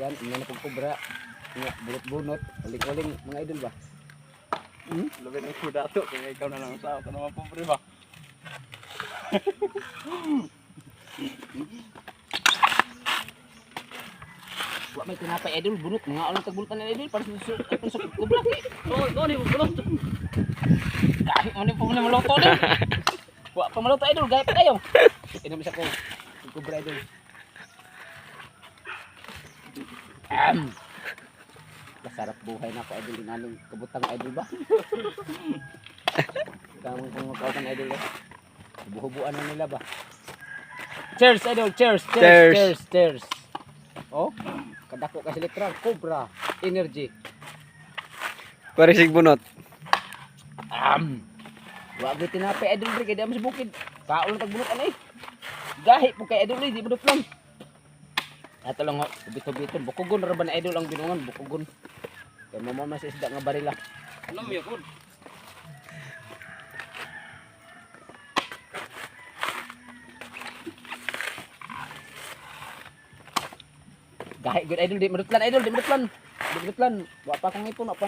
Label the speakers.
Speaker 1: yan, ina na pagkubra. Nga, bunot-bunot, uling-uling mga idol ba?
Speaker 2: Labi ng kuda to, kaya ikaw na lang sa ako naman pobre ba?
Speaker 1: Wa may tinapay idol, bunot, mga ulang tagbulutan na idol, para sa kubra.
Speaker 2: Oo, ni mo bulot.
Speaker 1: Kahit mo po na maluto din. Wa pa maluto idol, gaya pa kayo. Inom isa ko, kubra idol. Masarap buhay na po idol, inaning kabutang idol ba? Kamang pangmakautan idol eh. Buhubuan na nila ba? Cheers idol, cheers, cheers,
Speaker 3: Cheers.
Speaker 1: cheers, cheers. Oh, kadako kasi literal, Cobra Energy.
Speaker 3: Parisig bunot.
Speaker 1: Wa gyud tinapay idol diri kay di mo sa bukid. Kaon tag bunot anay. Gahi po kay idol di budot lang. Ato lang bito-bito bukugon ra ba na idol ang binungan bukugon. Kay mo mas isda nga barila.
Speaker 2: Alam mo yun.
Speaker 1: Gahi gyud idol di budot lan idol di budot lan. Di budot lan. Wa pa kong ipon apa.